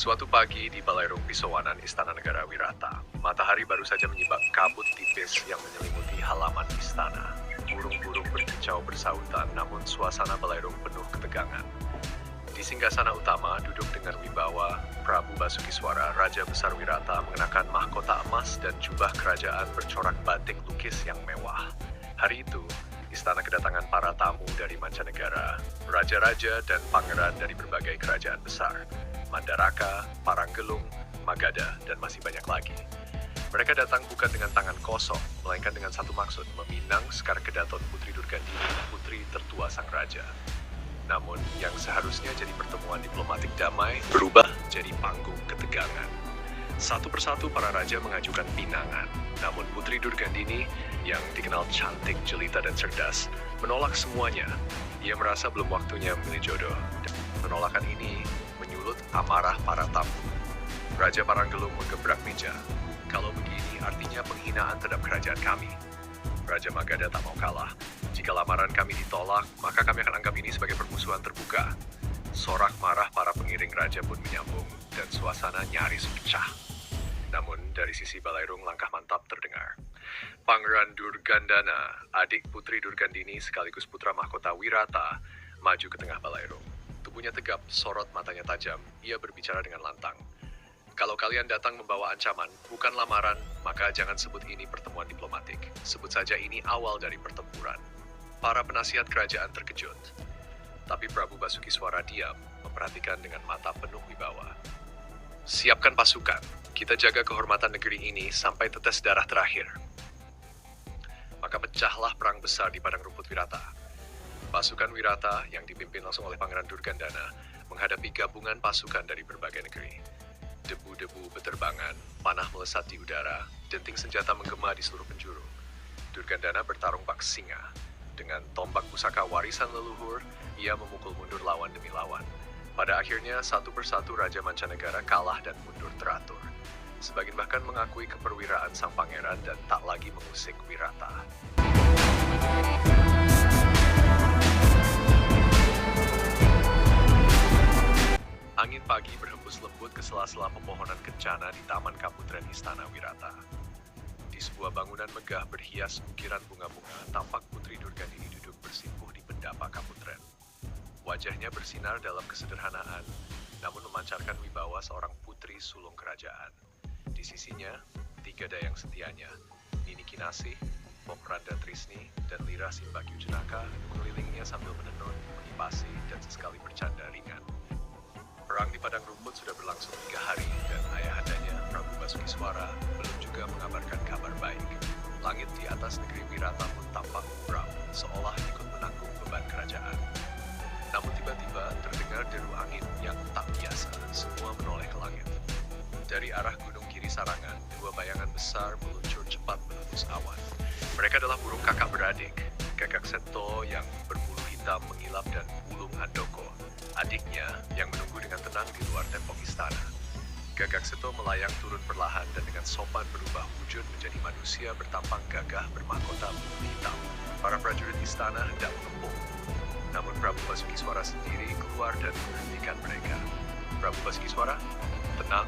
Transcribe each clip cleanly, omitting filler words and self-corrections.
Suatu pagi di Balairung Pisowanan Istana Negara Wirata, matahari baru saja menyibak kabut tipis yang menyelimuti halaman istana. Burung-burung berkicau bersautan, namun suasana Balairung penuh ketegangan. Di singgasana utama duduk dengan wibawa Prabu Basukiswara, Raja Besar Wirata, mengenakan mahkota emas dan jubah kerajaan bercorak batik lukis yang mewah. Hari itu, istana kedatangan para tamu dari mancanegara, raja-raja dan pangeran dari berbagai kerajaan besar, Mandaraka, Paranggelung, Magadha, dan masih banyak lagi. Mereka datang bukan dengan tangan kosong, melainkan dengan satu maksud, meminang Sekar Kedaton Putri Durgandini, putri tertua sang raja. Namun, yang seharusnya jadi pertemuan diplomatik damai, berubah jadi panggung ketegangan. Satu persatu para raja mengajukan pinangan, namun Putri Durgandini, yang dikenal cantik, jelita, dan cerdas, menolak semuanya. Ia merasa belum waktunya memilih jodoh. Penolakan ini menyulut amarah para tamu. Raja Paranggelung menggebrak meja. Kalau begini artinya penghinaan terhadap kerajaan kami. Raja Magadha tak mau kalah. Jika lamaran kami ditolak, maka kami akan anggap ini sebagai permusuhan terbuka. Sorak marah para pengiring raja pun menyambung, dan suasana nyaris pecah. Namun, dari sisi Balairung langkah mantap terdengar. Pangeran Durgandana, adik Putri Durgandini sekaligus putra mahkota Wirata, maju ke tengah Balairung. Tubuhnya tegap, sorot matanya tajam, ia berbicara dengan lantang. Kalau kalian datang membawa ancaman, bukan lamaran, maka jangan sebut ini pertemuan diplomatik. Sebut saja ini awal dari pertempuran. Para penasihat kerajaan terkejut. Tapi Prabu Basukiswara diam, memperhatikan dengan mata penuh wibawa. Siapkan pasukan, kita jaga kehormatan negeri ini sampai tetes darah terakhir. Maka pecahlah perang besar di padang rumput Wirata. Pasukan Wirata yang dipimpin langsung oleh Pangeran Durgandana menghadapi gabungan pasukan dari berbagai negeri. Debu-debu beterbangan, panah melesat di udara, denting senjata menggema di seluruh penjuru. Durgandana bertarung bak singa. Dengan tombak pusaka warisan leluhur, ia memukul mundur lawan demi lawan. Pada akhirnya, satu persatu raja mancanegara kalah dan mundur teratur. Sebagian bahkan mengakui keperwiraan sang pangeran dan tak lagi mengusik Wirata. Angin pagi berhembus lembut ke sela-sela pepohonan kencana di Taman Kaputren Istana Wirata. Di sebuah bangunan megah berhias ukiran bunga-bunga, tampak Putri Durgandini duduk bersimpuh di pendapa Kaputren. Wajahnya bersinar dalam kesederhanaan, namun memancarkan wibawa seorang putri sulung kerajaan. Di sisinya, tiga dayang setianya, Nini Kinasih, Pokrada Trisni, dan Lira Simbagyu Jenaka mengelilinginya sambil menenun, mengipasi, dan sesekali bercanda ringan. Perang di padang rumput sudah berlangsung 3 hari, dan ayahandanya, Prabu Basukiswara, belum juga mengabarkan kabar baik. Langit di atas negeri Wirata pun tampak muram, seolah ikut menanggung beban kerajaan. Namun tiba-tiba terdengar deru angin yang tak biasa, semua menoleh ke langit. Dari arah gunung kiri Sarangan, 2 bayangan besar meluncur cepat menembus awan. Mereka adalah burung kakak beradik, Gagak Sento yang berbulu hitam mengilap dan Wulung Handoko, adiknya yang menunggu dengan tenang di luar tembok istana. Gagak Sento melayang turun perlahan dan dengan sopan berubah wujud menjadi manusia bertampang gagah bermahkota bulu hitam. Para prajurit istana hendak mengepung. Namun Prabu Basukiswara sendiri keluar dan menghentikan mereka. Prabu Basukiswara, tenang,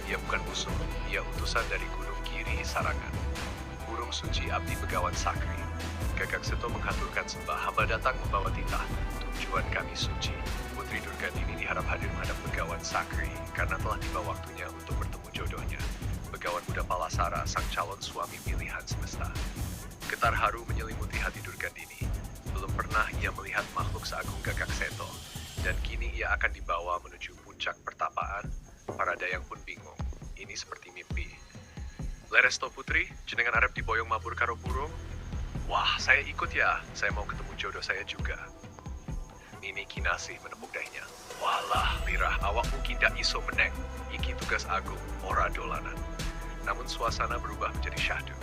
ia bukan musuh, ia utusan dari gunung kiri Sarangan. Burung suci abdi Begawan Sakri. Gagak Sento menghaturkan sembah, hamba datang membawa titah. Tujuan kami suci. Putri Durgandini diharap hadir menghadap Begawan Sakri karena telah tiba waktunya untuk bertemu jodohnya. Begawan Muda Palasara, sang calon suami pilihan semesta. Getar haru menyelimuti hati Durgandini. Belum pernah ia melihat makhluk seagung Gagak Sento, dan kini ia akan dibawa menuju puncak pertapaan. Para dayang pun bingung. Ini seperti mimpi. Leresto Putri, jenengan arep diboyong mabur karo burung? Wah, saya ikut ya. Saya mau ketemu jodoh saya juga. Nini Kinasih menepuk dahinya. Walah, Lirah, awakmu kindak iso meneng. Iki tugas agung, ora dolanan. Namun suasana berubah menjadi syahdu.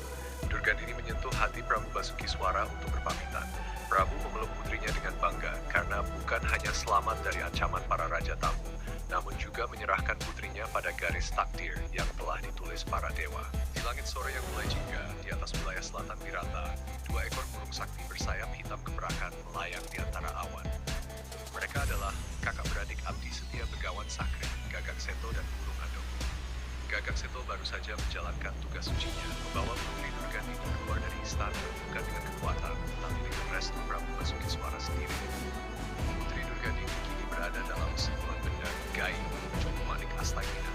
Durgandini menyentuh hati Prabu Basukiswara untuk berpamitan. Prabu memeluk putrinya dengan bangga karena bukan hanya selamat dari ancaman para raja tamu, namun juga menyerahkan putrinya pada garis takdir yang telah ditulis para dewa. Di langit sore yang mulai jingga, di atas wilayah selatan Wirata, 2 ekor burung sakti bersayap hitam keperakan melayang di antara awan. Mereka adalah kakak beradik abdi setia Begawan Sakri, Gagak Sento dan baru saja menjalankan tugas sucinya, membawa Putri Durgandini keluar dari istana bukan dengan kekuatan, tapi dengan restu Prabu Basukiswara sendiri. Putri Durgandini kini berada dalam sebuah benda gaib, Cupu Manik Astagina,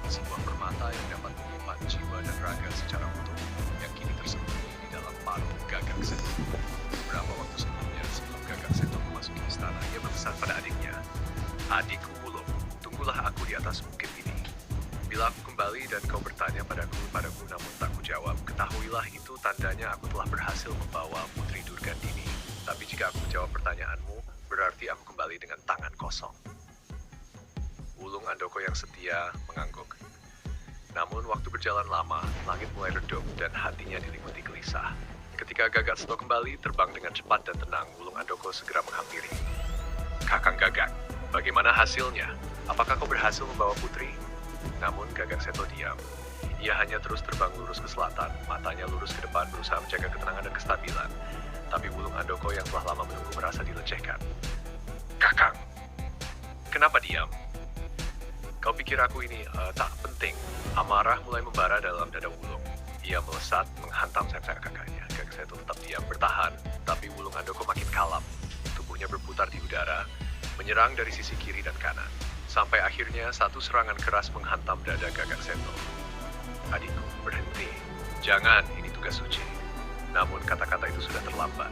sebuah permata yang dapat menyimpan jiwa dan raga secara utuh, yang kini tersembunyi di dalam paruh Gagak Seto. Beberapa waktu sebelumnya, sebelum Gagak Seto memasuki istana, ia berpesan pada adiknya, "Adikku Wulung, tunggulah aku di atas bukit ini. Bila aku kembali dan kau bertanya padaku namun tak kujawab, ketahuilah itu tandanya aku telah berhasil membawa Putri Durgandini. Tapi jika aku menjawab pertanyaanmu, berarti aku kembali dengan tangan kosong." Wulung Andoko yang setia mengangguk. Namun waktu berjalan lama, langit mulai redup dan hatinya diliputi gelisah. Ketika Gagak Seto kembali terbang dengan cepat dan tenang, Wulung Andoko segera menghampiri. "Kakang Gagak, bagaimana hasilnya? Apakah kau berhasil membawa putri?" Namun Gagak Seto diam. Ia hanya terus terbang lurus ke selatan, matanya lurus ke depan berusaha menjaga ketenangan dan kestabilan. Tapi Wulung Andoko yang telah lama menunggu merasa dilecehkan. "Kakang, kenapa diam? Kau pikir aku ini tak penting?" Amarah mulai membara dalam dada Wulung. Ia melesat menghantam sayap kakaknya. Gagak Seto tetap diam bertahan, tapi Wulung Andoko makin kalap. Tubuhnya berputar di udara, menyerang dari sisi kiri dan kanan. Sampai akhirnya satu serangan keras menghantam dada Gagak Seto. "Adikku, berhenti. Jangan, ini tugas suci." Namun kata-kata itu sudah terlambat.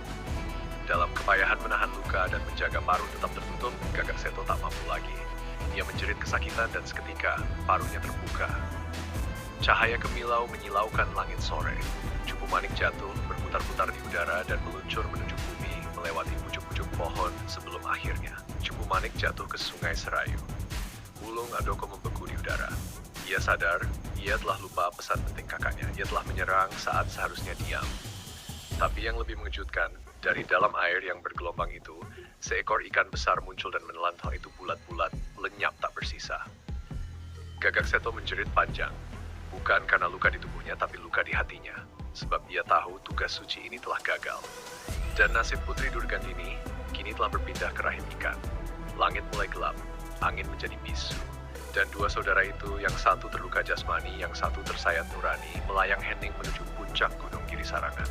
Dalam kepayahan menahan luka dan menjaga paruh tetap tertutup, Gagak Seto tak mampu lagi. Ia menjerit kesakitan dan seketika paruhnya terbuka. Cahaya kemilau menyilaukan langit sore. Cupu Manik jatuh, berputar-putar di udara dan meluncur menuju bumi, melewati pucuk-pucuk pohon sebelum akhirnya Cupu Manik jatuh ke Sungai Serayu. Wulung Andoko membeku di udara. Ia sadar, ia telah lupa pesan penting kakaknya. Ia telah menyerang saat seharusnya diam. Tapi yang lebih mengejutkan, dari dalam air yang bergelombang itu, seekor ikan besar muncul dan menelan hal itu bulat-bulat, lenyap tak bersisa. Gagak Seto menjerit panjang. Bukan karena luka di tubuhnya, tapi luka di hatinya. Sebab ia tahu tugas suci ini telah gagal. Dan nasib Putri Durgandini kini telah berpindah ke rahim ikan. Langit mulai gelap, angin menjadi bisu. Dan dua saudara itu, yang satu terluka jasmani, yang satu tersayat nurani, melayang hening menuju puncak Gunung Giri Sarangan.